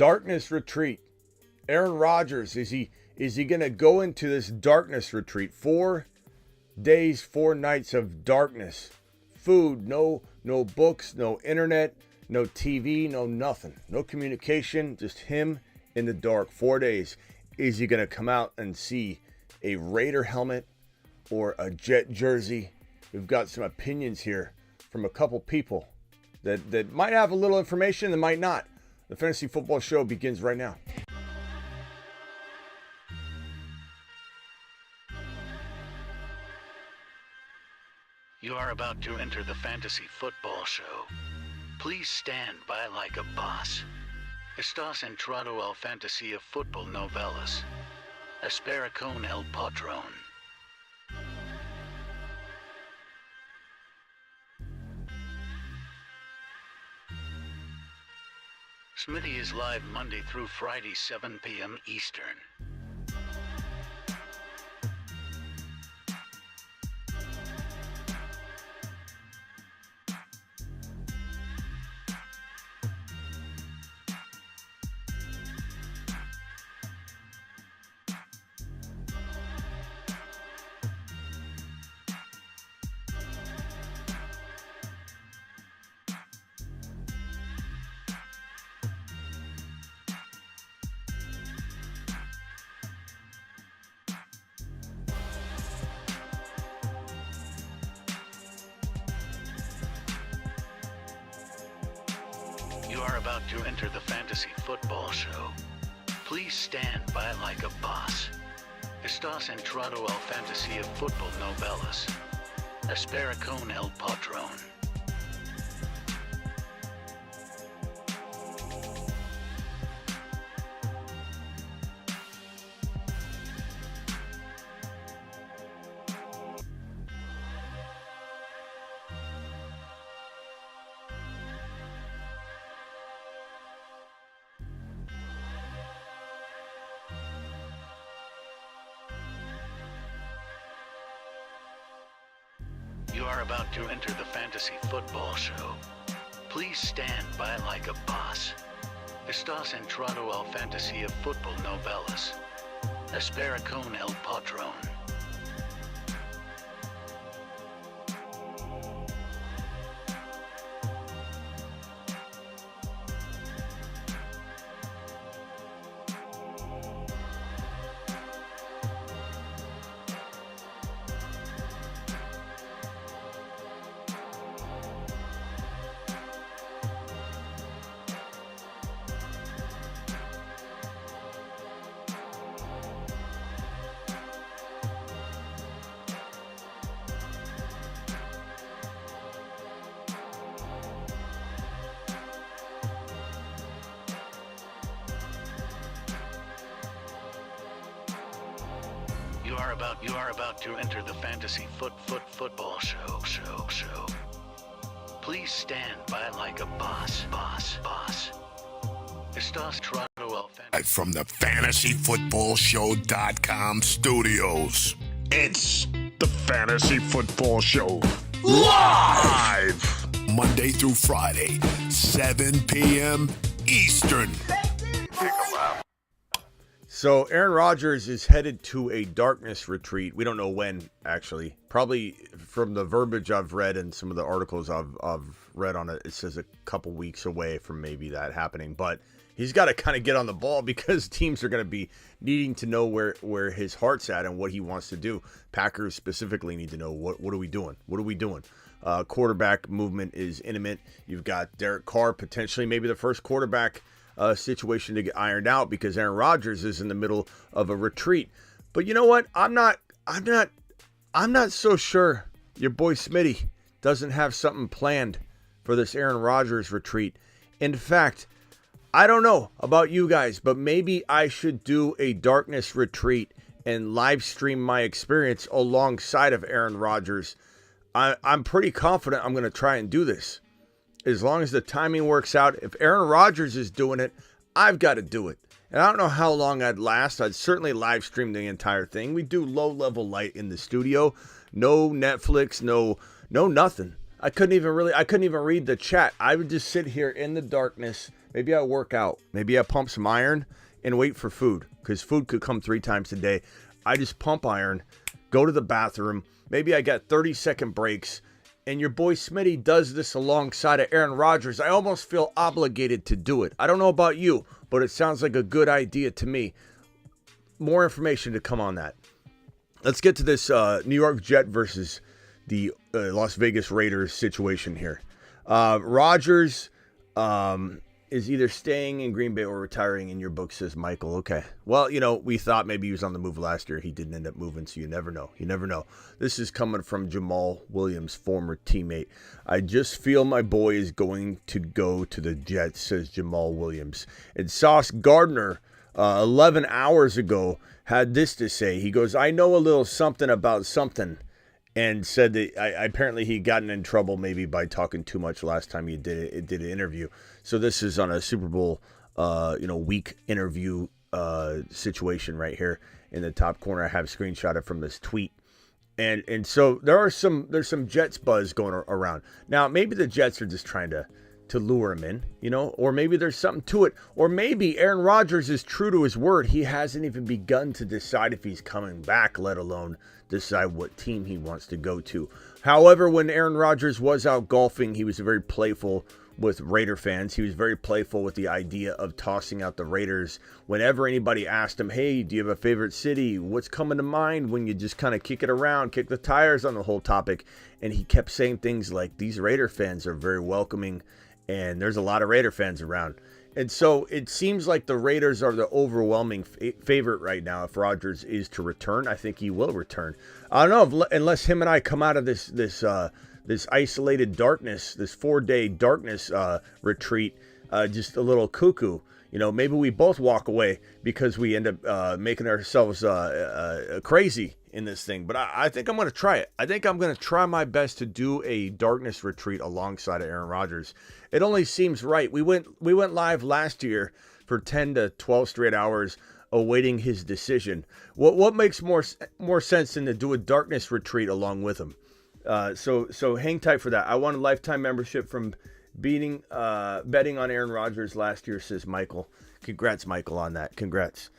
Darkness retreat. Aaron Rodgers, is he going to go into this darkness retreat? 4 days, 4 nights of darkness. Food, no books, no internet, no TV, no nothing. No communication, just him in the dark. 4 days. Is he going to come out and see a Raider helmet or a Jet jersey? We've got some opinions here from a couple people that might have a little information and might not. The Fantasy Football Show begins right now. You are about to enter the Fantasy Football Show. Please stand by like a boss. Estás entrado al fantasía fútbol novelas. Espera con el patrón. Smitty is live Monday through Friday, 7 p.m. Eastern. You are about to enter the Fantasy Football Show. Please stand by like a boss. Estás entrado al fantasía fútbol novelas. Espera con el patrón. You are about to enter the Fantasy Football Show. Please stand by like a boss. Estás entrado al fantasía fútbol novelas. Espera con el patrón. You are about to enter the Fantasy Football Show. Please stand by like a boss. Estás entrado al fantasy. From the FantasyFootballShow.com studios, it's the Fantasy Football Show live Monday through Friday, 7 p.m. Eastern. So Aaron Rodgers is headed to a darkness retreat. We don't know when, actually. Probably from the verbiage I've read and some of the articles I've read on it, it says a couple weeks away from maybe that happening. But he's got to kind of get on the ball because teams are going to be needing to know where his heart's at and what he wants to do. Packers specifically need to know what are we doing? What are we doing? Quarterback movement is imminent. You've got Derek Carr, potentially maybe the first quarterback situation to get ironed out because Aaron Rodgers is in the middle of a retreat. But you know what? I'm not so sure your boy Smitty doesn't have something planned for this Aaron Rodgers retreat. In fact, I don't know about you guys, but maybe I should do a darkness retreat and live stream my experience alongside of Aaron Rodgers. I'm pretty confident I'm going to try and do this. As long as the timing works out, if Aaron Rodgers is doing it, I've got to do it. And I don't know how long I'd last. I'd certainly live stream the entire thing. We do low-level light in the studio. No Netflix, no nothing. I couldn't even read the chat. I would just sit here in the darkness, Maybe I work out. Maybe I pump some iron and wait for food, because food could come 3 times a day. I just pump iron, go to the bathroom. Maybe I got 30-second breaks, and your boy Smitty does this alongside of Aaron Rodgers. I almost feel obligated to do it. I don't know about you, but it sounds like a good idea to me. More information to come on that. Let's get to this New York Jet versus the Las Vegas Raiders situation here. Rodgers is either staying in Green Bay or retiring, in your book, says Michael. Okay. Well, we thought maybe he was on the move last year. He didn't end up moving, so you never know. You never know. This is coming from Jamal Williams, former teammate. I just feel my boy is going to go to the Jets, says Jamal Williams. And Sauce Gardner, 11 hours ago, had this to say. He goes, I know a little something about something. And said that apparently he'd gotten in trouble maybe by talking too much last time he did an interview. So this is on a Super Bowl, week interview situation right here in the top corner. I have screenshotted from this tweet, and so there's some Jets buzz going around now. Maybe the Jets are just trying to lure him in, or maybe there's something to it, or maybe Aaron Rodgers is true to his word. He hasn't even begun to decide if he's coming back, let alone decide what team he wants to go to. However, when Aaron Rodgers was out golfing, he was very playful with Raider fans. He was very playful with the idea of tossing out the Raiders. Whenever anybody asked him, hey, do you have a favorite city? What's coming to mind when you just kind of kick it around, kick the tires on the whole topic? And he kept saying things like, these Raider fans are very welcoming, and there's a lot of Raider fans around. And so it seems like the Raiders are the overwhelming favorite right now. If Rodgers is to return, I think he will return. I don't know, unless him and I come out of this isolated darkness, this 4-day darkness retreat, just a little cuckoo. Maybe we both walk away because we end up making ourselves crazy in this thing. But I think I'm going to try it. I think I'm going to try my best to do a darkness retreat alongside of Aaron Rodgers. It only seems right. We went live last year for 10 to 12 straight hours awaiting his decision. What makes more sense than to do a darkness retreat along with him? So hang tight for that. I won a lifetime membership from betting on Aaron Rodgers last year, says Michael. Congrats, Michael, on that. Congrats.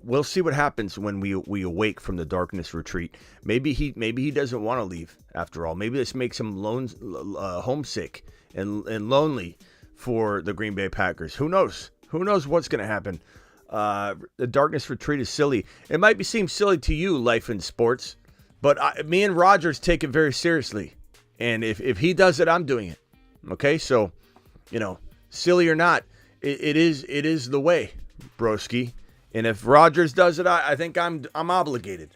We'll see what happens when we awake from the darkness retreat. Maybe he doesn't want to leave after all. Maybe this makes him homesick and lonely for the Green Bay Packers. Who knows? Who knows what's going to happen? The darkness retreat is silly. It might seem silly to you, life in sports, but me and Rodgers take it very seriously. And if he does it, I'm doing it. Okay, so silly or not, it is the way, broski. And if Rodgers does it, I think I'm obligated.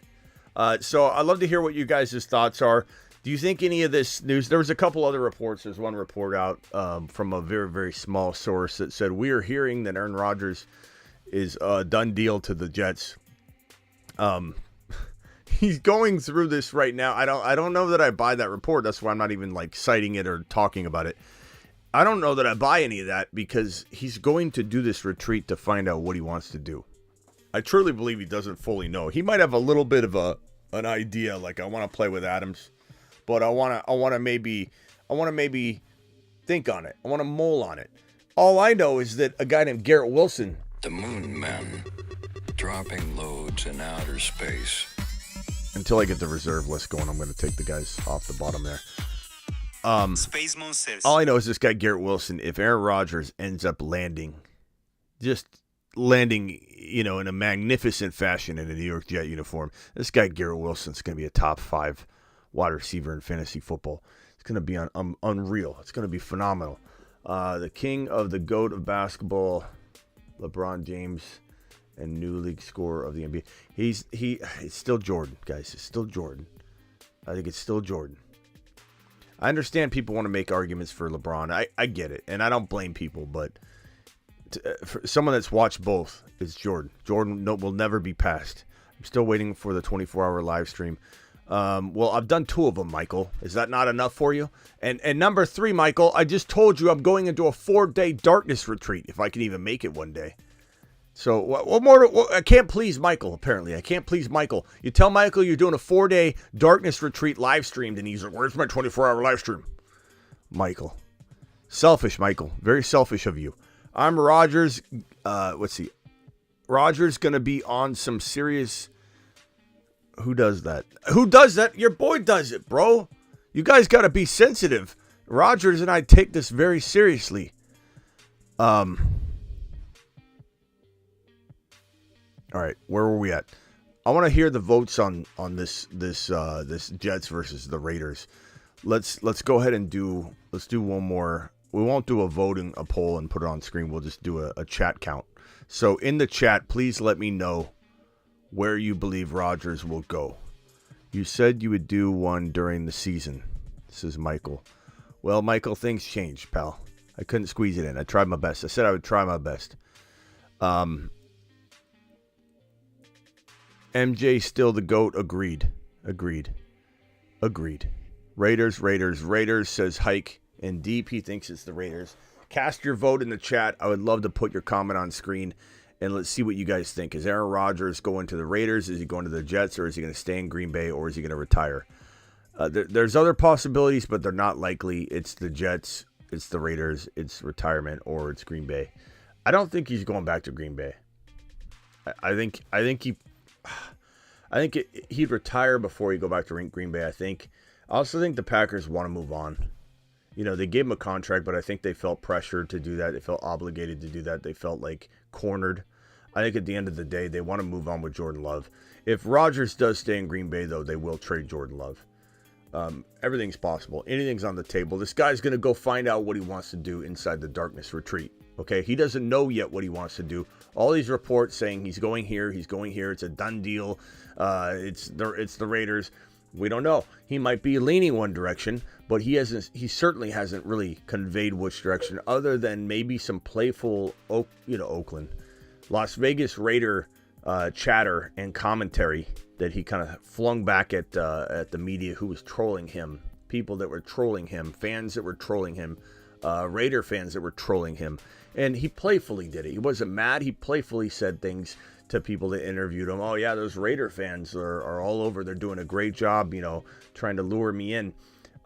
So I'd love to hear what you guys' thoughts are. Do you think any of this news? There was a couple other reports. There's one report out from a very, very small source that said we are hearing that Aaron Rodgers is a done deal to the Jets. He's going through this right now. I don't know that I buy that report. That's why I'm not even citing it or talking about it. I don't know that I buy any of that because he's going to do this retreat to find out what he wants to do. I truly believe he doesn't fully know. He might have a little bit of an idea, like I want to play with Adams, but I want to maybe think on it. I want to mull on it. All I know is that a guy named Garrett Wilson, the Moon Men, dropping loads in outer space. Until I get the reserve list going, I'm going to take the guys off the bottom there. Space Monsters. All I know is this guy Garrett Wilson, if Aaron Rodgers ends up landing in a magnificent fashion in a New York Jet uniform, this guy Garrett Wilson's going to be a top 5 wide receiver in fantasy football. It's going to be unreal. It's going to be phenomenal. The king of the GOAT of basketball, LeBron James, and new league scorer of the NBA. It's still Jordan, guys. It's still Jordan. I think it's still Jordan. I understand people want to make arguments for LeBron. I get it, and I don't blame people, but for someone that's watched both, it's Jordan. Jordan will never be passed. I'm still waiting for the 24-hour live stream. Well, I've done 2 of them, Michael. Is that not enough for you? And number 3, Michael, I just told you I'm going into a 4-day darkness retreat, if I can even make it one day. So what more? I can't please Michael, apparently. I can't please Michael. You tell Michael you're doing a 4-day darkness retreat live streamed, and he's like, where's my 24-hour live stream? Michael. Selfish, Michael. Very selfish of you. I'm Rodgers. Let's see. Rodgers going to be on some serious... Who does that? Who does that? Your boy does it, bro. You guys got to be sensitive. Rodgers and I take this very seriously. All right, where were we at? I want to hear the votes on this Jets versus the Raiders. Let's go ahead and do one more. We won't do a poll and put it on screen. We'll just do a chat count. So in the chat, please let me know where you believe Rodgers will go. You said you would do one during the season. This is Michael. Well, Michael, things changed, pal. I couldn't squeeze it in. I tried my best. I said I would try my best. MJ still the GOAT. Agreed. Raiders, says Hike. And Deep, he thinks it's the Raiders. Cast your vote in the chat. I would love to put your comment on screen. And let's see what you guys think. Is Aaron Rodgers going to the Raiders? Is he going to the Jets? Or is he going to stay in Green Bay? Or is he going to retire? There's other possibilities, but they're not likely. It's the Jets. It's the Raiders. It's retirement. Or it's Green Bay. I don't think he's going back to Green Bay. I think he'd retire before he go back to Green Bay. I also think the Packers want to move on. You know, they gave him a contract, but I think they felt pressured to do that. They felt obligated to do that. They felt like cornered. I think at the end of the day, they want to move on with Jordan Love. If Rodgers does stay in Green Bay, though, they will trade Jordan Love. Everything's possible. Anything's on the table. This guy's going to go find out what he wants to do inside the darkness retreat. Okay, he doesn't know yet what he wants to do. All these reports saying he's going here. It's a done deal. It's the Raiders. We don't know. He might be leaning one direction, but he certainly hasn't really conveyed which direction, other than maybe some playful, Oakland, Las Vegas Raider chatter and commentary that he kind of flung back at the media who was trolling him, people that were trolling him, fans that were trolling him, Raider fans that were trolling him, and he playfully did it. He wasn't mad. He playfully said things to people that interviewed him. Oh yeah, those Raider fans are all over. They're doing a great job, trying to lure me in.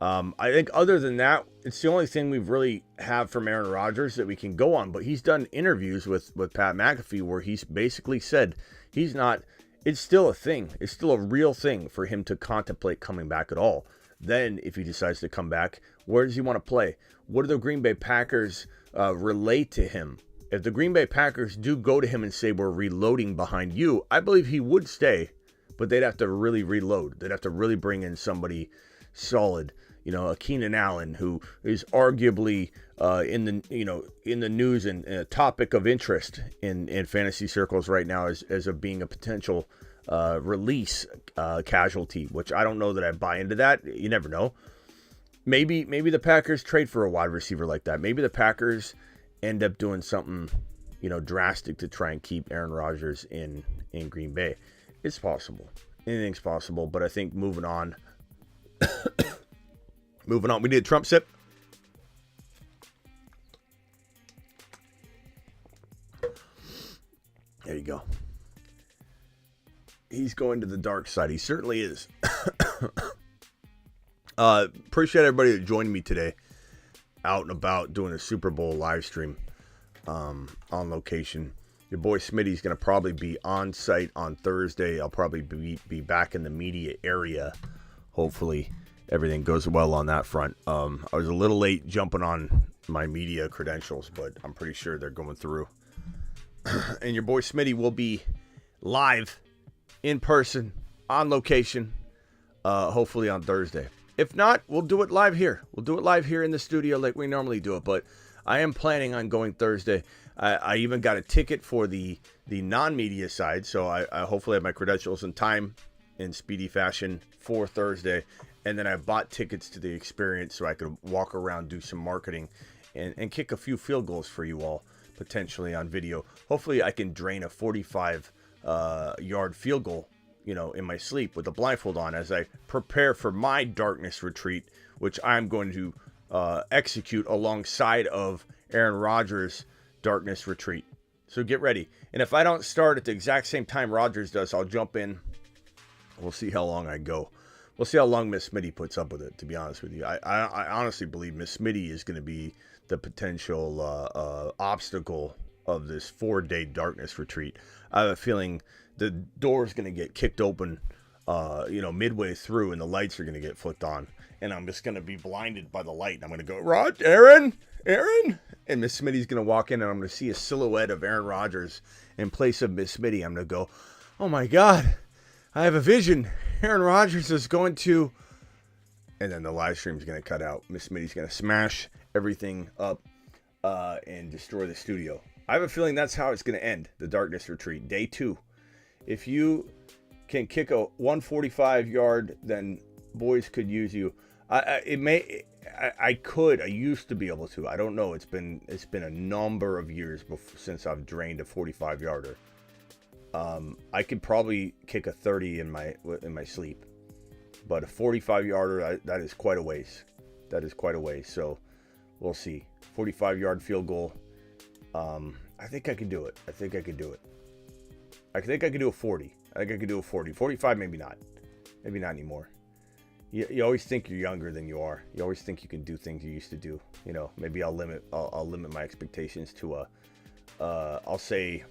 I think other than that, it's the only thing we've really have from Aaron Rodgers that we can go on. But he's done interviews with Pat McAfee where he's basically said he's not. It's still a thing. It's still a real thing for him to contemplate coming back at all. Then, if he decides to come back, where does he want to play? What do the Green Bay Packers relate to him? If the Green Bay Packers do go to him and say, we're reloading behind you, I believe he would stay, but they'd have to really reload. They'd have to really bring in somebody solid, a Keenan Allen, who is arguably in the news and a topic of interest in fantasy circles right now as of being a potential release casualty, which I don't know that I buy into that. You never know. Maybe the Packers trade for a wide receiver like that. Maybe the Packers end up doing something, drastic to try and keep Aaron Rodgers in Green Bay. It's possible. Anything's possible, but I think moving on. We need a Trump sip. There you go. He's going to the dark side. He certainly is. Appreciate everybody that joined me today out and about doing a Super Bowl live stream on location. Your boy Smitty's going to probably be on site on Thursday. I'll probably be back in the media area. Hopefully everything goes well on that front. I was a little late jumping on my media credentials, but I'm pretty sure they're going through. And your boy Smitty will be live in person on location, hopefully on Thursday. If not, we'll do it live here. We'll do it live here in the studio like we normally do it. But I am planning on going Thursday. I even got a ticket for the non-media side. So I hopefully have my credentials in time in speedy fashion for Thursday. And then I bought tickets to the experience so I could walk around, do some marketing, and kick a few field goals for you all, potentially on video. Hopefully I can drain a 45-yard field goal, in my sleep with a blindfold on as I prepare for my darkness retreat, which I'm going to execute alongside of Aaron Rodgers' darkness retreat. So get ready. And if I don't start at the exact same time Rodgers does, I'll jump in. We'll see how long I go. We'll see how long Miss Smitty puts up with it, to be honest with you. I honestly believe Miss Smitty is going to be the potential obstacle of this 4-day darkness retreat. I have a feeling the door is going to get kicked open, midway through, and the lights are going to get flicked on, and I'm just going to be blinded by the light. And I'm going to go, Aaron, and Miss Smitty's going to walk in, and I'm going to see a silhouette of Aaron Rodgers in place of Miss Smitty. I'm going to go, oh my God, I have a vision. Aaron Rodgers is going to, and then the live stream is going to cut out. Miss Smitty's going to smash everything up and destroy the studio. I have a feeling that's how it's going to end, the darkness retreat. Day 2. If you can kick a 145-yard, then boys could use you. I used to be able to. I don't know. It's been a number of years since I've drained a 45-yarder. I could probably kick a 30 in my sleep, but a 45-yarder, that is quite a ways. That is quite a ways. So we'll see. 45-yard field goal. I think I can do it. I think I could do a 40. I think I could do a 40. 45, maybe not. Maybe not anymore. You always think you're younger than you are. You always think you can do things you used to do. Maybe I'll limit my expectations to I'll say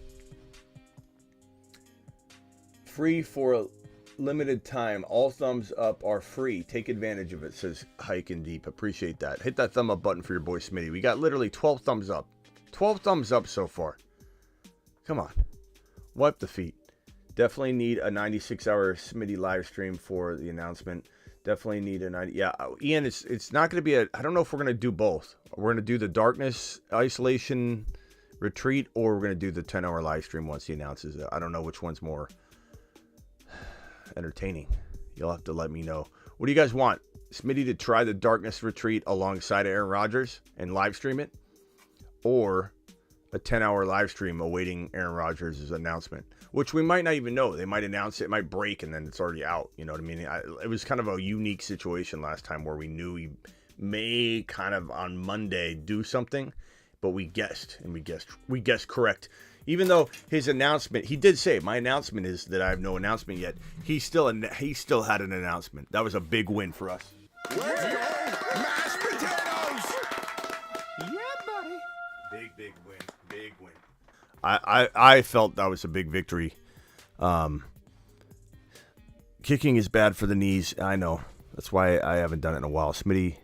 free for a limited time. All thumbs up are free. Take advantage of it, says Hike and Deep. Appreciate that. Hit that thumb up button for your boy Smitty. We got literally 12 thumbs up. 12 thumbs up so far. Come on. Wipe the feet. Definitely need a 96-hour Smitty live stream for the announcement. Definitely need a 90. Yeah, Ian, it's not going to be I don't know if we're going to do both. We're going to do the darkness isolation retreat, or we're going to do the 10-hour live stream once he announces it. I don't know which one's more entertaining. You'll have to let me know. What do you guys want? Smitty to try the darkness retreat alongside Aaron Rodgers and live stream it? Or a 10-hour live stream awaiting Aaron Rodgers' announcement, which we might not even know. They might announce it, might break, and then it's already out. You know what I mean? It was kind of a unique situation last time where we knew he may kind of on Monday do something, but we guessed, and we guessed correct. Even though his announcement, he did say, my announcement is that I have no announcement yet. He still had an announcement. That was a big win for us. Let's go, mashed potatoes! Yeah, buddy. Big win. Big win. I felt that was a big victory. Kicking is bad for the knees. I know. That's why I haven't done it in a while. Smitty,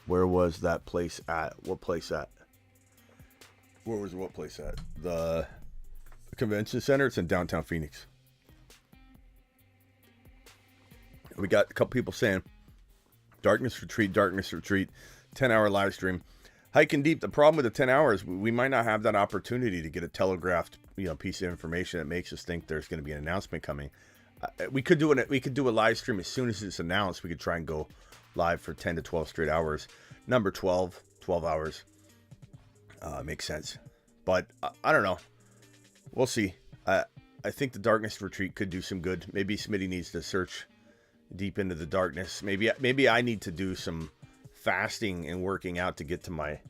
where was that place at? What place at? Where was what place at? The convention center. It's in downtown Phoenix. We got a couple people saying, darkness retreat, 10-hour live stream. Hike and Deep, the problem with the 10 hours, we might not have that opportunity to get a telegraphed piece of information that makes us think there's going to be an announcement coming. We could do a live stream as soon as it's announced. We could try and go live for 10 to 12 straight hours. Number 12 hours. Makes sense. But I don't know. We'll see. I think the darkness retreat could do some good. Maybe Smitty needs to search deep into the darkness. Maybe I need to do some fasting and working out to get to my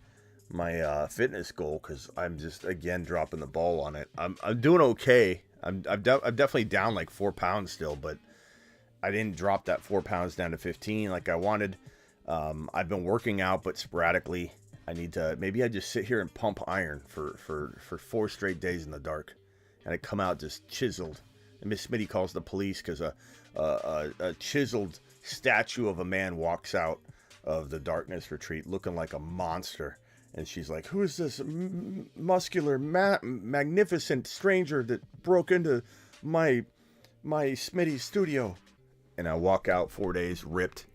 fitness goal, because I'm just again dropping the ball on it. I'm doing okay. I'm definitely down like 4 pounds still, but I didn't drop that 4 pounds down to 15 like I wanted. I've been working out, but sporadically. Maybe I just sit here and pump iron for 4 straight days in the dark, and I come out just chiseled. And Miss Smitty calls the police because a chiseled statue of a man walks out of the darkness retreat looking like a monster. And she's like, who is this muscular, magnificent stranger that broke into my Smitty studio? And I walk out 4 days ripped.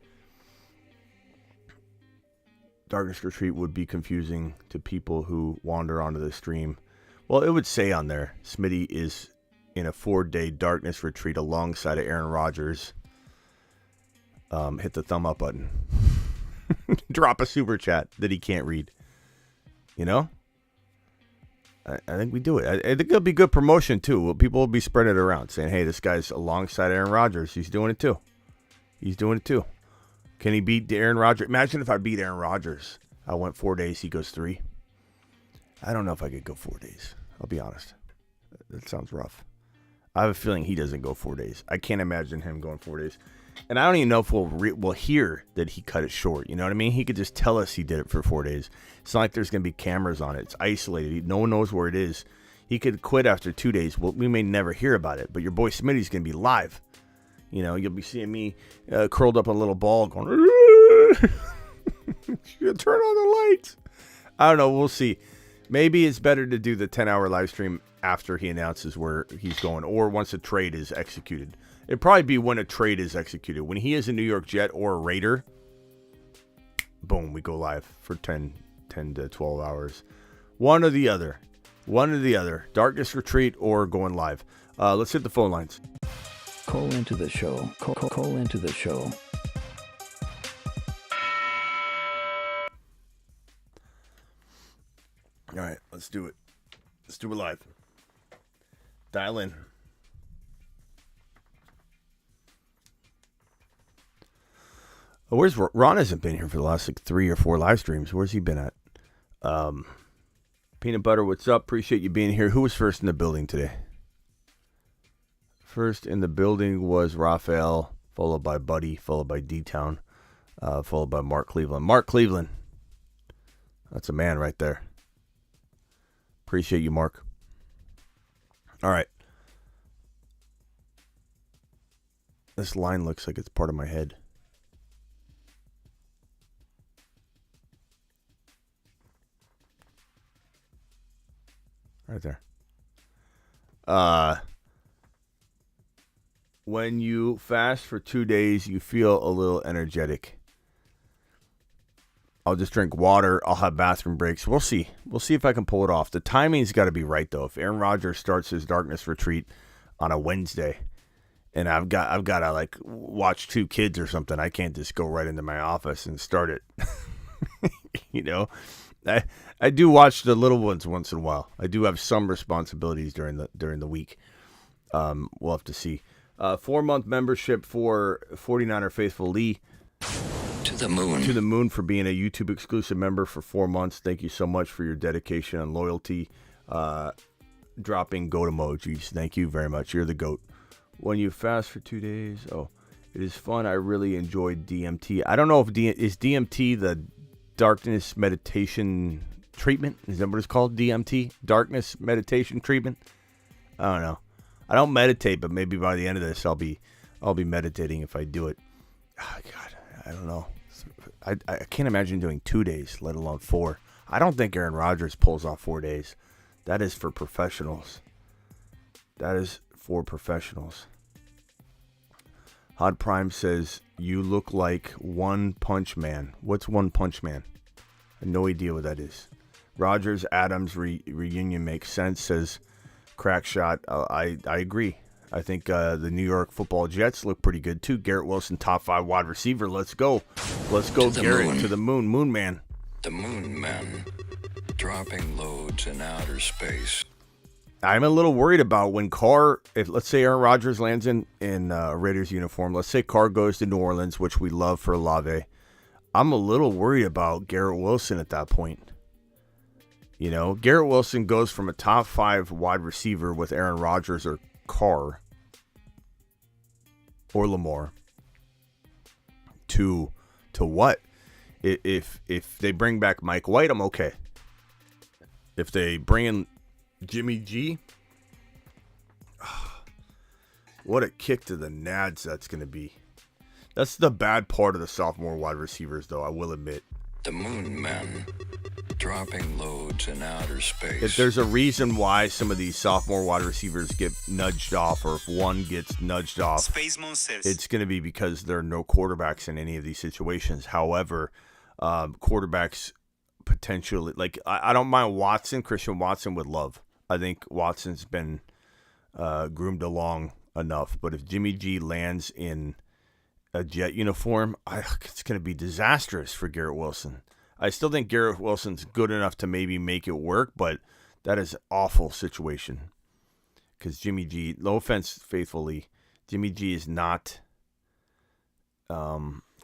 Darkness retreat would be confusing to people who wander onto the stream. Well, it would say on there, Smitty is in a 4-day darkness retreat alongside of Aaron Rodgers. Hit the thumb up button. Drop a super chat that he can't read. I think we do it. I think it'll be good promotion too. People will be spreading it around saying, hey, this guy's alongside Aaron Rodgers. He's doing it too. Can he beat Aaron Rodgers? Imagine if I beat Aaron Rodgers. I went 4 days. He goes 3. I don't know if I could go 4 days. I'll be honest. That sounds rough. I have a feeling he doesn't go 4 days. I can't imagine him going 4 days. And I don't even know if we'll hear that he cut it short. You know what I mean? He could just tell us he did it for 4 days. It's not like there's going to be cameras on it. It's isolated. No one knows where it is. He could quit after 2 days. Well, we may never hear about it, but your boy Smitty's going to be live. You know, you'll be seeing me curled up on a little ball going, turn on the lights. I don't know. We'll see. Maybe it's better to do the 10-hour live stream after he announces where he's going or once a trade is executed. It'd probably be when a trade is executed. When he is a New York Jet or a Raider, boom, we go live for 10 to 12 hours. One or the other. Darkness Retreat or going live. Let's hit the phone lines. Call into the show. Call into the show. All right, let's do it. Let's do it live. Dial in. Oh, where's Ron? Hasn't been here for the last 3 or 4 live streams. Where's he been at? Peanut Butter, what's up? Appreciate you being here. Who was first in the building today? First in the building was Raphael, followed by Buddy, followed by D-Town, followed by Mark Cleveland. Mark Cleveland. That's a man right there. Appreciate you, Mark. All right. This line looks like it's part of my head. Right there. When you fast for 2 days, you feel a little energetic. I'll just drink water. I'll have bathroom breaks. We'll see. We'll see if I can pull it off. The timing's got to be right, though. If Aaron Rodgers starts his darkness retreat on a Wednesday, and I've got to like watch 2 kids or something, I can't just go right into my office and start it. You know, I do watch the little ones once in a while. I do have some responsibilities during the week. We'll have to see. 4-month membership for 49er Faithful Lee. To the moon. To the moon for being a YouTube exclusive member for 4 months. Thank you so much for your dedication and loyalty. Dropping goat emojis. Thank you very much. You're the goat. When you fast for 2 days, it is fun. I really enjoyed DMT. I don't know if is DMT the darkness meditation treatment? Is that what it's called? DMT? Darkness meditation treatment? I don't know. I don't meditate, but maybe by the end of this, I'll be meditating if I do it. Oh, God, I don't know. I can't imagine doing 2 days, let alone 4. I don't think Aaron Rodgers pulls off 4 days. That is for professionals. Hot Prime says, you look like One Punch Man. What's One Punch Man? I have no idea what that is. Rodgers Adams reunion makes sense, says Crack Shot. I agree. I think the New York Football Jets look pretty good too. Garrett Wilson, top 5 wide receiver. Let's go. Let's go, Garrett. Moon. To the moon. Moon Man. The Moon Man. Dropping loads in outer space. I'm a little worried about when Carr, if let's say Aaron Rodgers lands in Raiders uniform, let's say Carr goes to New Orleans, which we love for Olave. I'm a little worried about Garrett Wilson at that point. You know, Garrett Wilson goes from a top 5 wide receiver with Aaron Rodgers or Carr or Lamar to what? If they bring back Mike White, I'm okay. If they bring in Jimmy G, what a kick to the nads that's going to be. That's the bad part of the sophomore wide receivers, though, I will admit. The Moon Man. Dropping loads in outer space. If there's a reason why some of these sophomore wide receivers get nudged off, or if one gets nudged off, Space Monsters. it's going to be because there are no quarterbacks in any of these situations. However, quarterbacks potentially, like, I don't mind Watson. Christian Watson would love. I think Watson's been groomed along enough. But if Jimmy G lands in a Jet uniform, it's going to be disastrous for Garrett Wilson. I still think Garrett Wilson's good enough to maybe make it work, but that is an awful situation. Because Jimmy G, no offense, faithfully, Jimmy G is not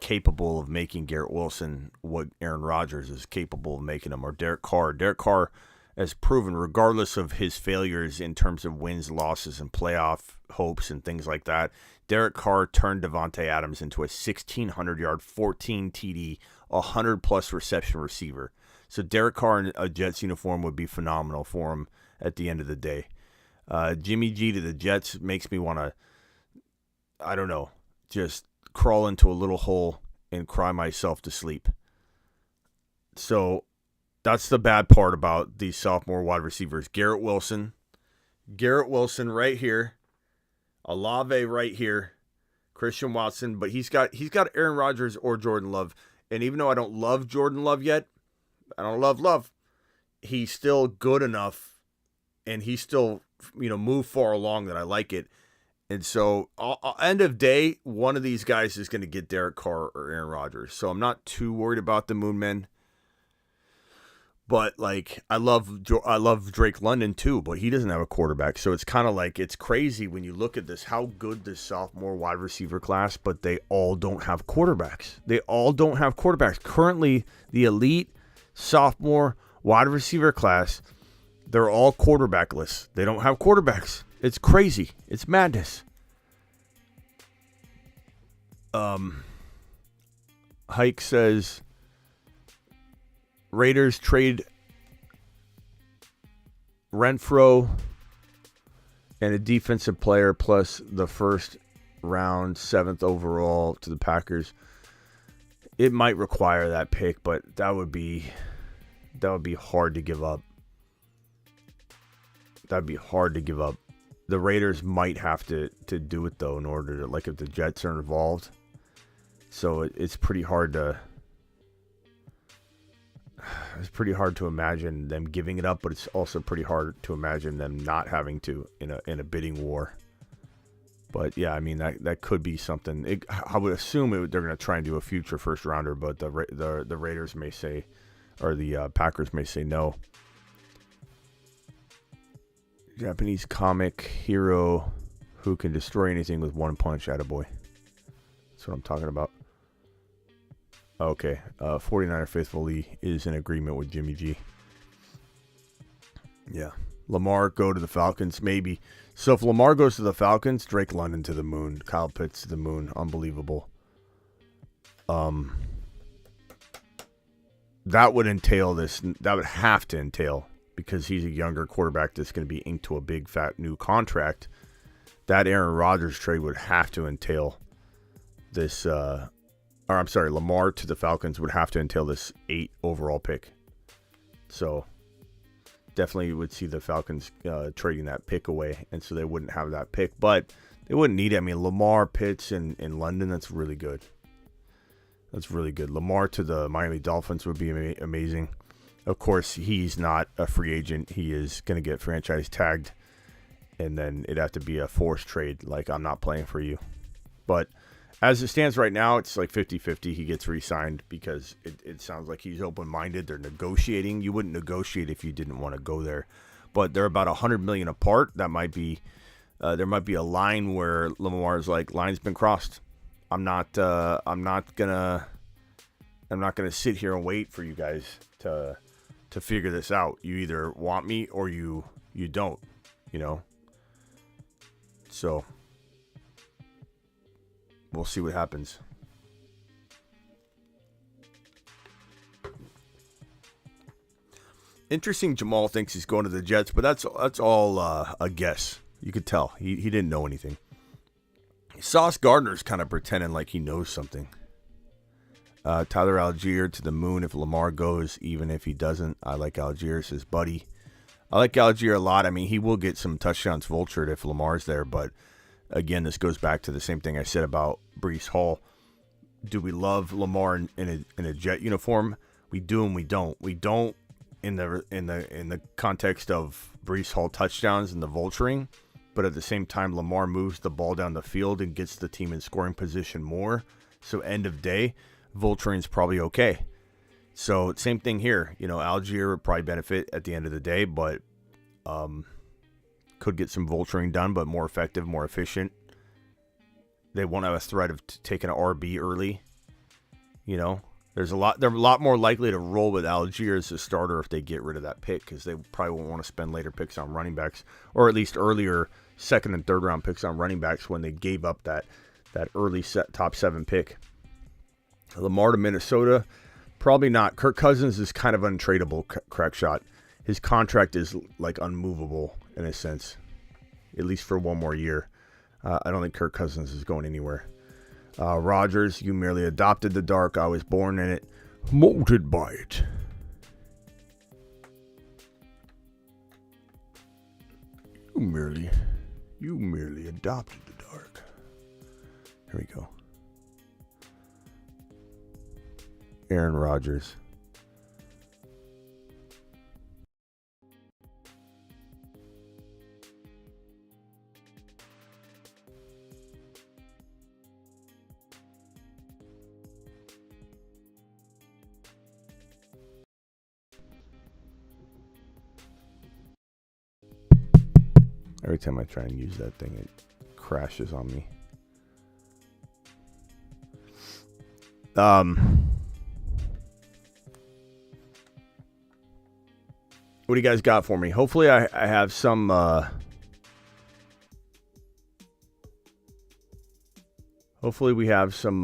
capable of making Garrett Wilson what Aaron Rodgers is capable of making him, or Derek Carr. Derek Carr, has proven, regardless of his failures in terms of wins, losses, and playoff hopes and things like that, Derek Carr turned Devontae Adams into a 1,600-yard, 14 TD, 100-plus reception receiver. So Derek Carr in a Jets uniform would be phenomenal for him at the end of the day. Jimmy G to the Jets makes me want to, I don't know, just crawl into a little hole and cry myself to sleep. So that's the bad part about these sophomore wide receivers. Garrett Wilson right here. Olave right here. Christian Watson, but he's got Aaron Rodgers or Jordan Love. And even though I don't love Jordan Love yet, I don't love, he's still good enough, and he's still, moved far along that I like it. And so, end of day, one of these guys is going to get Derek Carr or Aaron Rodgers. So I'm not too worried about the Moon Men. But I love Drake London too, but he doesn't have a quarterback. So it's kind of it's crazy when you look at this, how good this sophomore wide receiver class, but they all don't have quarterbacks. Currently, the elite sophomore wide receiver class, they're all quarterbackless. They don't have quarterbacks. It's crazy. It's madness. Hike says Raiders trade Renfro and a defensive player plus the first round, 7th overall to the Packers. It might require that pick, but that would be hard to give up. That'd be hard to give up. The Raiders might have to do it, though, in order to, if the Jets are involved. So it's pretty hard to imagine them giving it up, but it's also pretty hard to imagine them not having to in a bidding war. But yeah, I mean that could be something. I would assume they're going to try and do a future first rounder, but the Raiders may say, or the Packers may say no. Japanese comic hero who can destroy anything with one punch. Attaboy. That's what I'm talking about. Okay. 49er faithfully is in agreement with Jimmy G. Yeah. Lamar go to the Falcons, maybe. So if Lamar goes to the Falcons, Drake London to the moon. Kyle Pitts to the moon. Unbelievable. That would entail this. That would have to entail, because he's a younger quarterback that's going to be inked to a big, fat, new contract. That Aaron Rodgers trade would have to entail this, Lamar to the Falcons would have to entail this 8 overall pick. So, definitely would see the Falcons trading that pick away, and so they wouldn't have that pick. But they wouldn't need it. I mean, Lamar, Pitts, and London, that's really good. That's really good. Lamar to the Miami Dolphins would be amazing. Of course, he's not a free agent. He is going to get franchise tagged, and then it'd have to be a forced trade, I'm not playing for you. But as it stands right now, it's 50-50. He gets re-signed because it sounds like he's open-minded. They're negotiating. You wouldn't negotiate if you didn't want to go there. But they're about $100 million apart. That might be there might be a line where Lamar's line's been crossed. I'm not gonna sit here and wait for you guys to figure this out. You either want me or you don't, So we'll see what happens. Interesting, Jamal thinks he's going to the Jets, but that's all a guess. You could tell. He didn't know anything. Sauce Gardner's kind of pretending like he knows something. Tyler Algier to the moon if Lamar goes, even if he doesn't. I like Algier, says Buddy. I like Algier a lot. I mean, he will get some touchdowns vultured if Lamar's there, but again, this goes back to the same thing I said about Breece Hall. Do we love Lamar in a Jet uniform? We do and we don't. We don't in the context of Breece Hall touchdowns and the vulturing, but at the same time, Lamar moves the ball down the field and gets the team in scoring position more. So end of day, vulturing's probably okay. So same thing here. Algier would probably benefit at the end of the day, but could get some vulturing done, but more effective, more efficient. They won't have a threat of taking an RB early. They're a lot more likely to roll with Algier as a starter if they get rid of that pick, because they probably won't want to spend later picks on running backs, or at least earlier second and third round picks on running backs when they gave up that early top 7 pick. Lamar to Minnesota, probably not. Kirk Cousins is kind of untradeable, crack shot. His contract is like unmovable in a sense, at least for one more year. I don't think Kirk Cousins is going anywhere. Rodgers, you merely adopted the dark. I was born in it, molded by it. You merely adopted the dark. Here we go. Aaron Rodgers. Every time I try and use that thing, it crashes on me. What do you guys got for me? Hopefully I have some hopefully we have some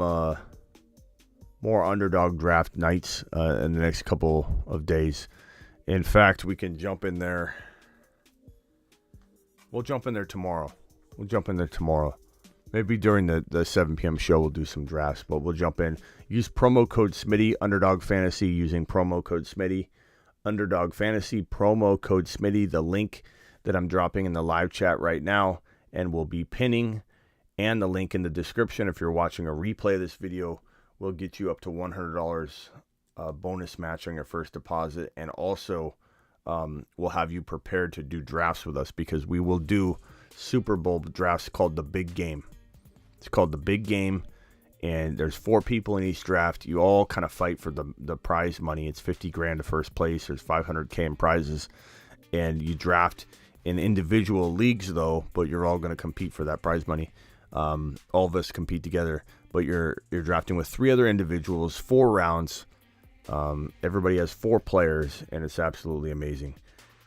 more underdog draft nights in the next couple of days. In fact, we can jump in there. We'll jump in there tomorrow. Maybe during the 7 p.m. show, we'll do some drafts, but we'll jump in. Use promo code Smitty, Underdog Fantasy, using promo code Smitty, Underdog Fantasy, promo code Smitty, the link that I'm dropping in the live chat right now, and we'll be pinning, and the link in the description. If you're watching a replay of this video, we'll get you up to $100 bonus match on your first deposit, and also we'll have you prepared to do drafts with us, because we will do Super Bowl drafts called the Big Game. It's called the Big Game, and there's 4 people in each draft. You all kind of fight for the prize money. It's $50,000 to first place. There's $500K in prizes, and you draft in individual leagues though, but you're all going to compete for that prize money. All of us compete together, but you're drafting with 3 other individuals, 4 rounds. Everybody has 4 players, and it's absolutely amazing.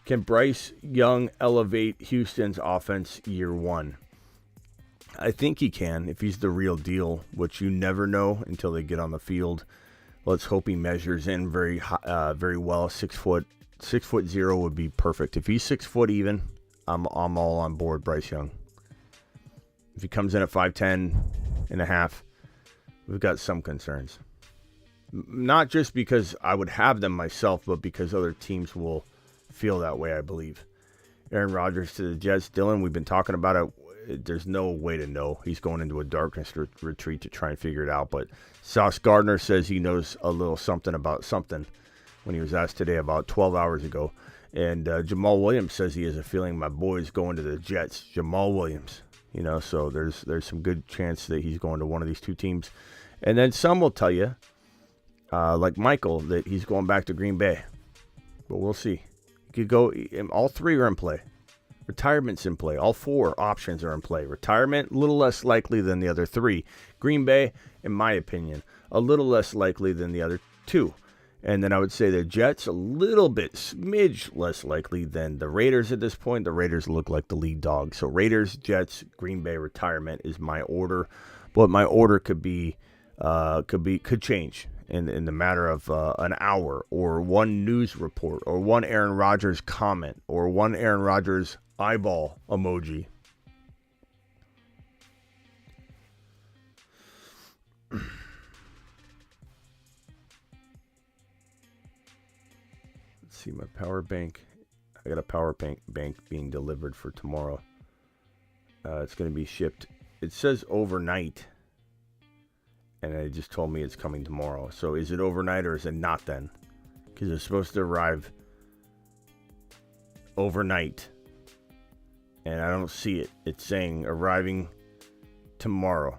Can Bryce Young elevate Houston's offense year 1? I think he can, if he's the real deal, which you never know until they get on the field. Let's hope he measures in very well. 6'0" would be perfect. If he's 6 foot even, I'm all on board Bryce Young. If he comes in at 5'10" and a half, we've got some concerns. Not just because I would have them myself, but because other teams will feel that way, I believe. Aaron Rodgers to the Jets. Dylan, we've been talking about it. There's no way to know. He's going into a darkness retreat to try and figure it out. But Sauce Gardner says he knows a little something about something when he was asked today about 12 hours ago. And Jamal Williams says he has a feeling my boy's going to the Jets. Jamal Williams. So there's some good chance that he's going to one of these 2 teams. And then some will tell you, like Michael, that he's going back to Green Bay. But we'll see. He could go. All 3 are in play. Retirement's in play. All 4 options are in play. Retirement, a little less likely than the other 3. Green Bay, in my opinion, a little less likely than the other 2. And then I would say the Jets, a little bit, smidge less likely than the Raiders at this point. The Raiders look like the lead dog. So Raiders, Jets, Green Bay, retirement is my order. But my order could change in the matter of an hour, or one news report, or one Aaron Rodgers comment, or one Aaron Rodgers eyeball emoji. Let's see, my power bank. I got a power bank being delivered for tomorrow. It's going to be shipped. It says overnight, and it just told me it's coming tomorrow. So is it overnight or is it not then? Because it's supposed to arrive overnight, and I don't see it. It's saying arriving tomorrow.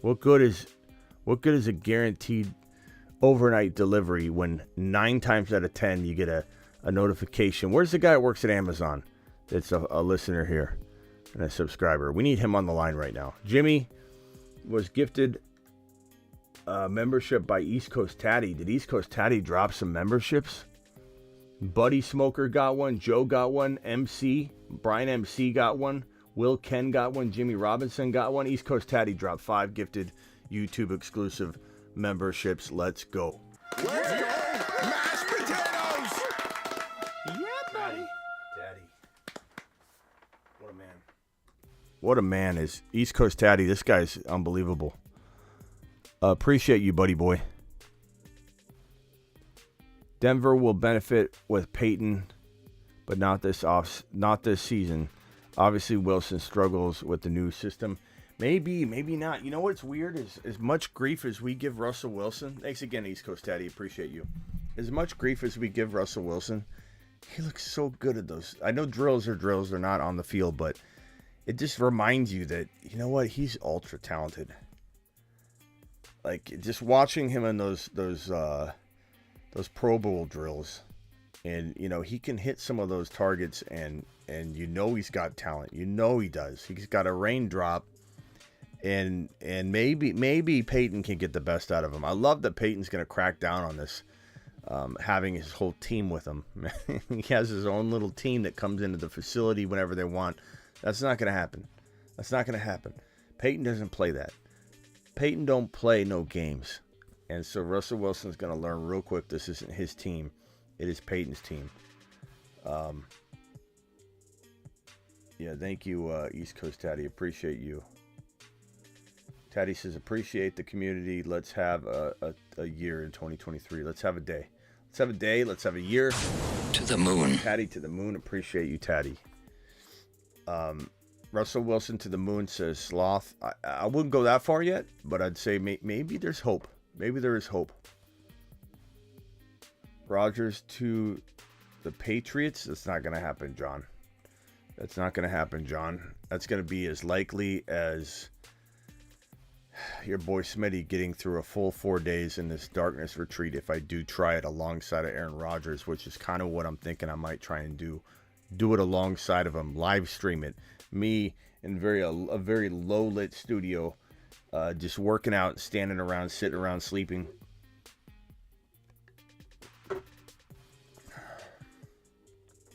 What good is a guaranteed overnight delivery when 9 times out of 10 you get a notification? Where's the guy that works at Amazon that's a listener here and a subscriber? We need him on the line right now. Jimmy was gifted membership by East Coast Tatty. Did East Coast Tatty drop some memberships? Buddy Smoker got one. Joe got one. Brian MC got one. Will Ken got one. Jimmy Robinson got one. East Coast Tatty dropped 5 gifted YouTube exclusive memberships. Let's go. Let's go. Mashed potatoes. Yeah, buddy. Daddy. What a man. What a man is East Coast Tatty. This guy's unbelievable. Appreciate you, buddy boy. Denver will benefit with Peyton, but not this season. Obviously, Wilson struggles with the new system. Maybe not. You know what's weird is as much grief as we give Russell Wilson. Thanks again, East Coast Daddy. Appreciate you. As much grief as we give Russell Wilson, he looks so good at those. I know drills are drills. They're not on the field, but it just reminds you that, you know what? He's ultra talented. Like, just watching him in those Pro Bowl drills, and, you know, he can hit some of those targets, and you know he's got talent. You know he does. He's got a raindrop, and maybe Peyton can get the best out of him. I love that Peyton's going to crack down on this, having his whole team with him. He has his own little team that comes into the facility whenever they want. That's not going to happen. That's not going to happen. Peyton doesn't play that. Peyton don't play no games. And so Russell Wilson's going to learn real quick this isn't his team. It is Peyton's team. Yeah, thank you, East Coast Tatty. Appreciate you. Tatty says, appreciate the community. Let's have a year in 2023. Let's have a day. Let's have a day. Let's have a year. To the moon. Tatty to the moon. Appreciate you, Tatty. Russell Wilson to the moon says, Sloth. I wouldn't go that far yet, but I'd say maybe there's hope. Maybe there is hope. Rodgers to the Patriots. That's not going to happen, John. That's not going to happen, John. That's going to be as likely as your boy Smitty getting through a full 4 days in this darkness retreat if I do try it alongside of Aaron Rodgers, which is kind of what I'm thinking I might try and do. Do it alongside of him. Live stream it. Me in a very low-lit studio, just working out, standing around, sitting around, sleeping.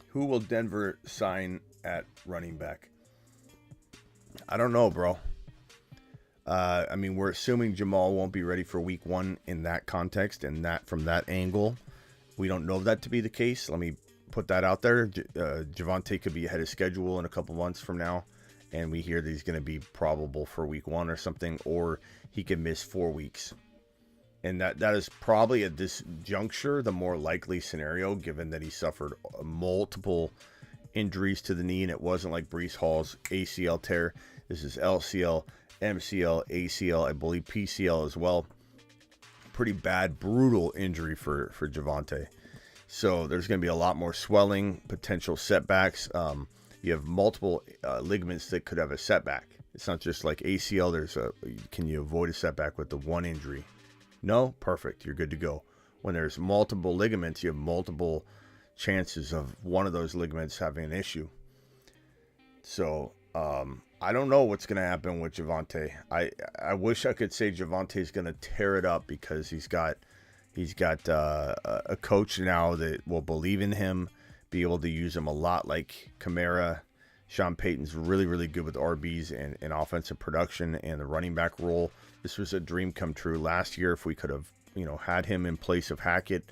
Who will Denver sign at running back? I don't know, bro. I mean, we're assuming Jamal won't be ready for week 1 in that context and that from that angle. We don't know that to be the case. Let me put that out there. Javonte could be ahead of schedule in a couple months from now, and we hear that he's going to be probable for week 1 or something, or he could miss 4 weeks. And that is probably at this juncture the more likely scenario, given that he suffered multiple injuries to the knee, and it wasn't like Breece Hall's ACL tear. This is LCL, MCL, ACL, I believe PCL as well. Pretty bad, brutal injury for Javonte. So there's going to be a lot more swelling, potential setbacks. You have multiple ligaments that could have a setback. It's not just like ACL. Can you avoid a setback with the one injury? No? Perfect. You're good to go. When there's multiple ligaments, you have multiple chances of one of those ligaments having an issue. So I don't know what's going to happen with Javonte. I wish I could say Javante's going to tear it up because he's got a coach now that will believe in him, be able to use him a lot like Kamara. Sean Payton's really, really good with RBs and offensive production and the running back role. This was a dream come true last year if we could have, had him in place of Hackett.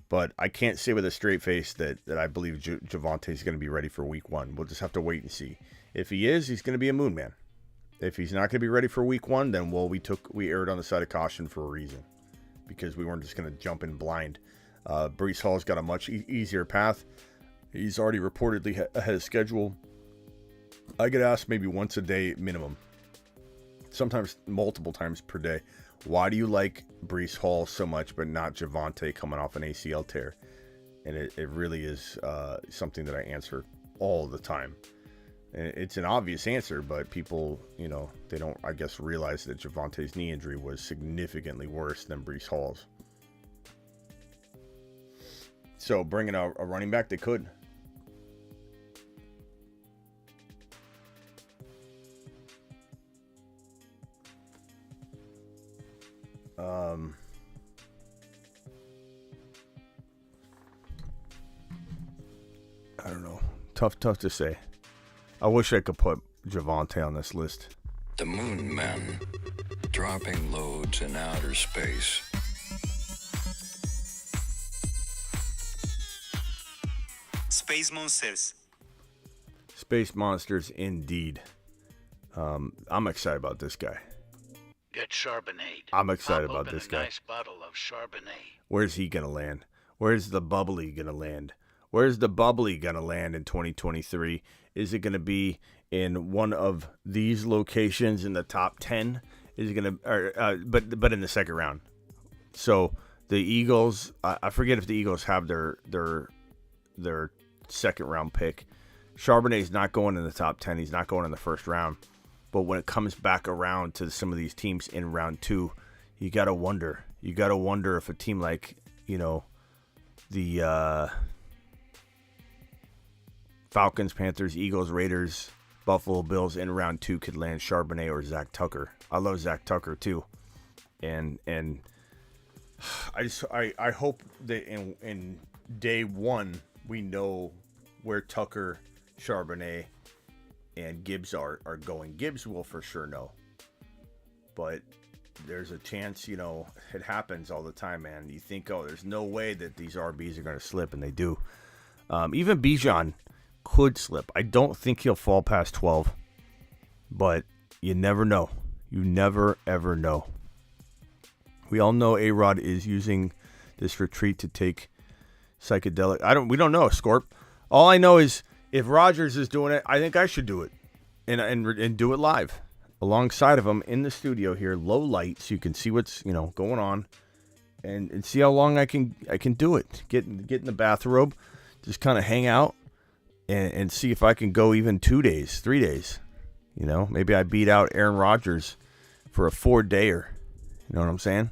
But I can't say with a straight face that I believe Javonte is going to be ready for week 1. We'll just have to wait and see. If he is, he's going to be a moon man. If he's not going to be ready for week 1, then we erred on the side of caution for a reason, because we weren't just going to jump in blind. Breece Hall's got a much easier path. He's already reportedly ahead of schedule. I get asked maybe once a day minimum, sometimes multiple times per day, why do you like Breece Hall so much but not Javonte coming off an ACL tear? And it really is something that I answer all the time. It's an obvious answer, but people, they don't, I guess, realize that Javonte's knee injury was significantly worse than Breece Hall's. So bringing a running back, they could. I don't know. Tough to say. I wish I could put Javante on this list. The Moon Men, dropping loads in outer space. Space Monsters. Space Monsters, indeed. I'm excited about this guy. Get Charbonnet. I'm excited Pop about open this a guy. Nice bottle of Charbonnet. Where's he going to land? Where's the bubbly going to land? Where's the bubbly going to land in 2023? Is it going to be in one of these locations in the top 10? Is it going to, but in the second round? So the Eagles, I forget if the Eagles have their second round pick. Charbonnet's not going in the top 10. He's not going in the first round. But when it comes back around to some of these teams in round 2, you got to wonder. You got to wonder if a team like, the Falcons, Panthers, Eagles, Raiders, Buffalo Bills in round 2 could land Charbonnet or Zach Tucker. I love Zach Tucker too. And I hope that in day 1 we know where Tucker, Charbonnet, and Gibbs are going. Gibbs will for sure know. But there's a chance, it happens all the time, man. You think, there's no way that these RBs are going to slip, and they do. Even Bijan could slip. I don't think he'll fall past 12, but you never know. You never, ever know. We all know A-Rod is using this retreat to take psychedelic. We don't know, Scorp. All I know is if Rodgers is doing it, I think I should do it and do it live alongside of him in the studio here, low light, so you can see what's going on, and see how long I can do it. Get in the bathrobe, just kind of hang out, and see if I can go even 2 days, 3 days. Maybe I beat out Aaron Rodgers for a 4-dayer. You know what I'm saying?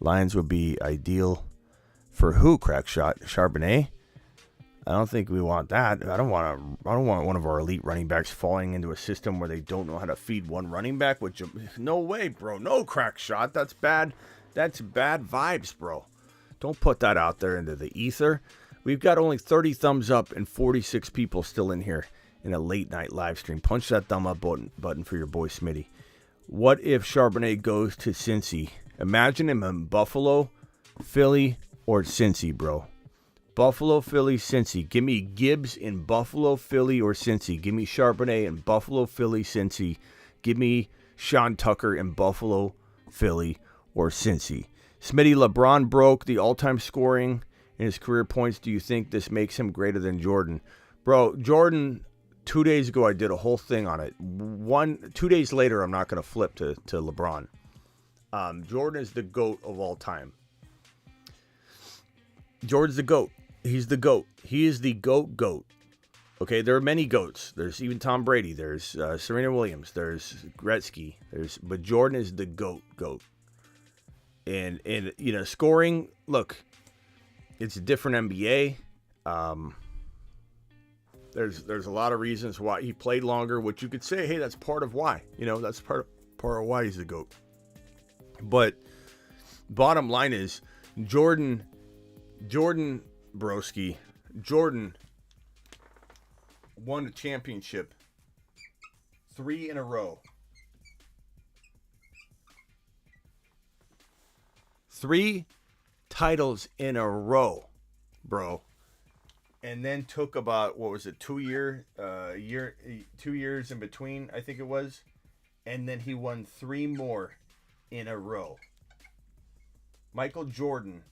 Lions would be ideal for who? Crack shot Charbonnet. I don't think we want that. I don't want one of our elite running backs falling into a system where they don't know how to feed one running back. No way, bro. No crack shot. That's bad. That's bad vibes, bro. Don't put that out there into the ether. We've got only 30 thumbs up and 46 people still in here in a late night live stream. Punch that thumb up button for your boy Smitty. What if Charbonnet goes to Cincy? Imagine him in Buffalo, Philly, or Cincy, bro. Buffalo, Philly, Cincy. Give me Gibbs in Buffalo, Philly, or Cincy. Give me Charbonnet in Buffalo, Philly, Cincy. Give me Sean Tucker in Buffalo, Philly, or Cincy. Smitty, LeBron broke the all-time scoring in his career points. Do you think this makes him greater than Jordan? Bro, Jordan, 2 days ago, I did a whole thing on it. 2 days later, I'm not going to flip to LeBron. Jordan is the GOAT of all time. Jordan's the GOAT. He's the GOAT. He is the GOAT. Okay, there are many GOATs. There's even Tom Brady. There's Serena Williams. There's Gretzky. But Jordan is the GOAT. And scoring, look, it's a different NBA. There's a lot of reasons why he played longer, which you could say, hey, that's part of why. That's part of why he's the GOAT. But bottom line is, Jordan Broski, Jordan won a championship 3 in a row. 3 titles in a row, bro. And then took about, 2 years in between, I think it was. And then he won 3 more in a row. Michael Jordan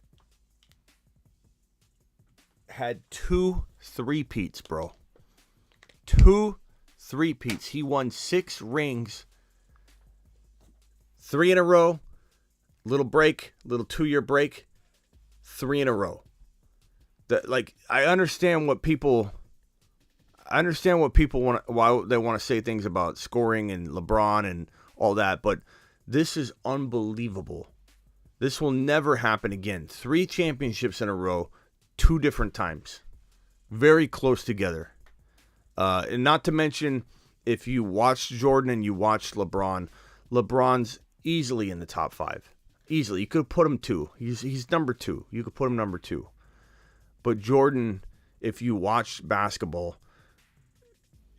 had 2 three-peats, bro. 2 three-peats. He won 6 rings. 3 in a row. Little break. Little 2-year break. 3 in a row. I understand what people want, why they want to say things about scoring and LeBron and all that, but this is unbelievable. This will never happen again. 3 championships in a row, 2 different times. Very close together. And not to mention, if you watched Jordan and you watched LeBron, LeBron's easily in the top 5. Easily. You could put him 2. He's number 2. You could put him number 2. But Jordan if you watched basketball,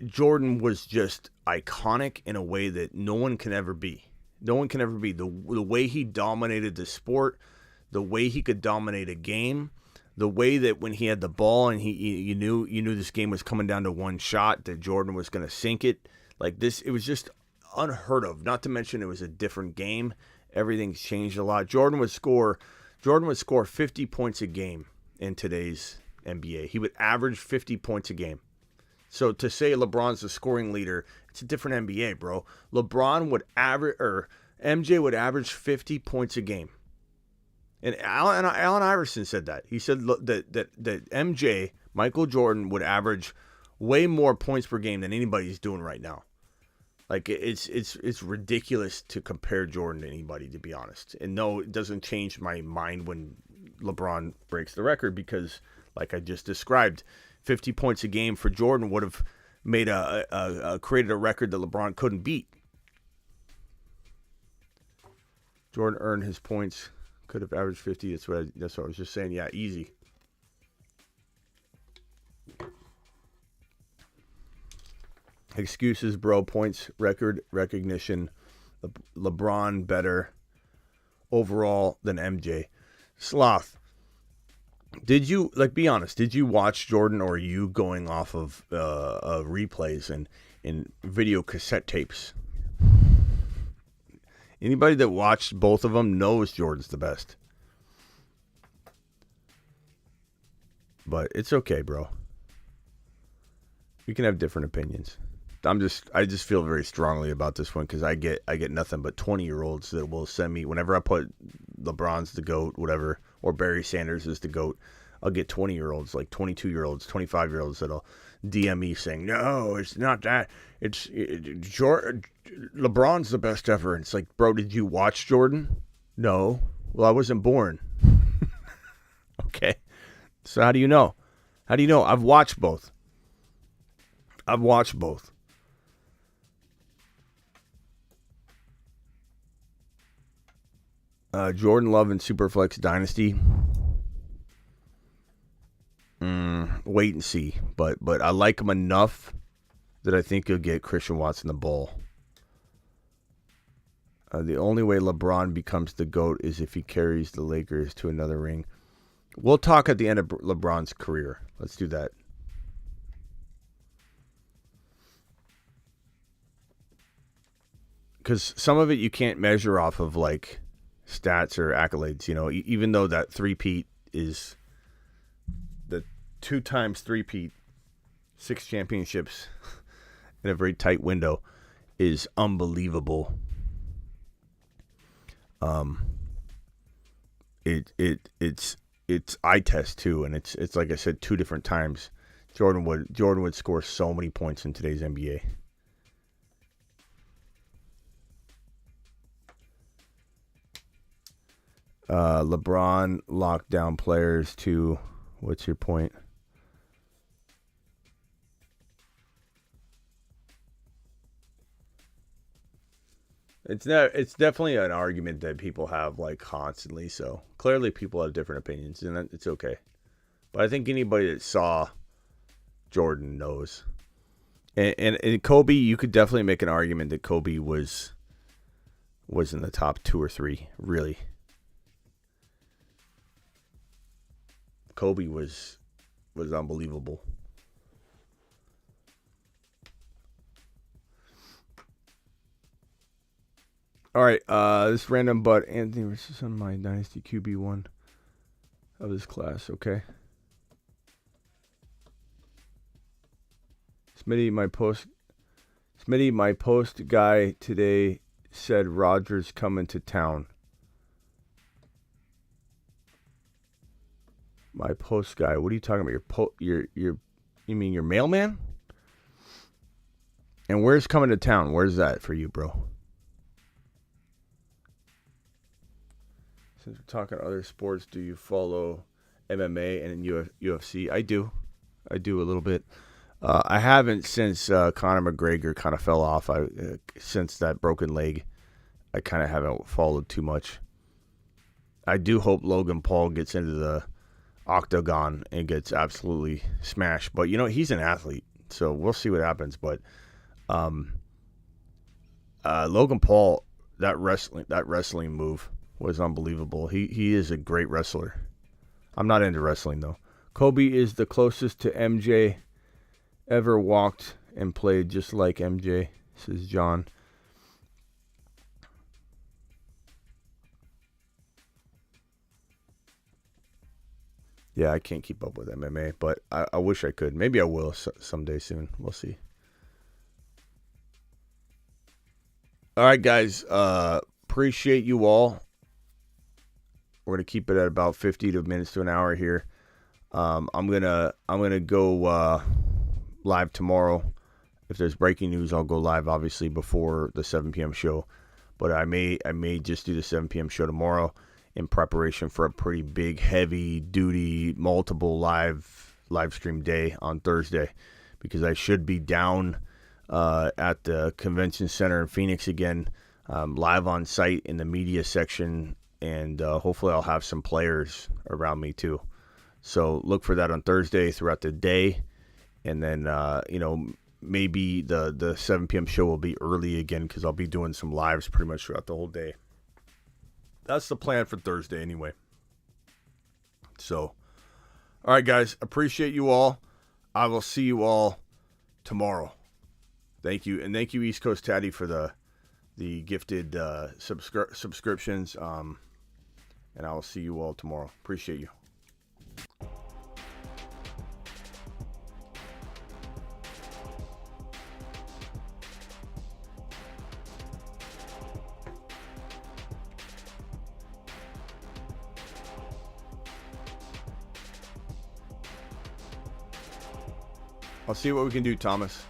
Jordan was just iconic in a way that no one can ever be. No one can ever be. The way he dominated the sport, the way he could dominate a game, the way that when he had the ball and you knew this game was coming down to one shot, that Jordan was going to sink it. Like this, it was just unheard of. Not to mention it was a different game. Everything's changed a lot. Jordan would score 50 points a game in today's NBA. He would average 50 points a game. So to say LeBron's the scoring leader, it's a different NBA, bro. LeBron would average, or MJ would average 50 points a game. And Allen Iverson said that. He said that MJ, Michael Jordan, would average way more points per game than anybody's doing right now. Like it's ridiculous to compare Jordan to anybody, to be honest. And no, it doesn't change my mind when LeBron breaks the record, because, like I just described, 50 points a game for Jordan would have made created a record that LeBron couldn't beat. Jordan earned his points, could have averaged 50. That's what I was just saying. Yeah, easy. Excuses, bro. Points, record, recognition. LeBron better overall than MJ. Sloth. Did you, be honest, did you watch Jordan, or are you going off of replays and video cassette tapes? Anybody that watched both of them knows Jordan's the best. But it's okay, bro. We can have different opinions. I just feel very strongly about this one, because I get nothing but 20-year-olds that will send me, whenever I put LeBron's the GOAT, whatever, or Barry Sanders is the GOAT, I'll get 20-year-olds, like 22-year-olds, 25-years-olds that'll DM me saying, no, it's not that. LeBron's the best ever. And it's like, bro, did you watch Jordan? No. Well, I wasn't born. Okay. So how do you know? How do you know? I've watched both. Jordan Love and Superflex Dynasty. Wait and see. But I like him enough that I think he'll get Christian Watson the ball. The only way LeBron becomes the GOAT is if he carries the Lakers to another ring. We'll talk at the end of LeBron's career. Let's do that. Because some of it you can't measure off of like stats or accolades, even though that three-peat is the 2 times three-peat, 6 championships in a very tight window is unbelievable. It's eye test too, and it's like I said, 2 different times. Jordan would score so many points in today's NBA. LeBron locked down players too. What's your point? It's definitely an argument that people have like constantly. So clearly people have different opinions, and it's okay. But I think anybody that saw Jordan knows. And Kobe, you could definitely make an argument that Kobe was in the top 2 or 3, really. Kobe was unbelievable. All right, this random butt, Anthony versus on my Dynasty QB1 of this class, okay? Smitty, my post guy today said Rodgers coming to town. My post guy. What are you talking about? You mean your mailman? And where's coming to town? Where's that for you, bro? Since we're talking other sports, do you follow MMA and UFC? I do a little bit. I haven't since Conor McGregor kind of fell off. Since that broken leg, I kind of haven't followed too much. I do hope Logan Paul gets into the octagon and gets absolutely smashed. But, he's an athlete, so we'll see what happens. But Logan Paul, that wrestling move was unbelievable. He is a great wrestler. I'm not into wrestling, though. Kobe is the closest to MJ ever walked and played just like MJ, says John. Yeah, I can't keep up with MMA, but I wish I could. Maybe I will someday soon. We'll see. All right, guys. Appreciate you all. We're gonna keep it at about 50 minutes to an hour here. I'm gonna go live tomorrow. If there's breaking news, I'll go live obviously before the 7 p.m. show. But I may just do the 7 p.m. show tomorrow in preparation for a pretty big, heavy duty, multiple live stream day on Thursday, because I should be down at the convention center in Phoenix again, live on site in the media section, and hopefully I'll have some players around me too. So look for that on Thursday throughout the day, and then maybe the 7 p.m. show will be early again, because I'll be doing some lives pretty much throughout the whole day. That's the plan for Thursday anyway. So, all right, guys. Appreciate you all. I will see you all tomorrow. Thank you. And thank you, East Coast Taddy, for the gifted subscriptions. And I will see you all tomorrow. Appreciate you. I'll see what we can do, Thomas.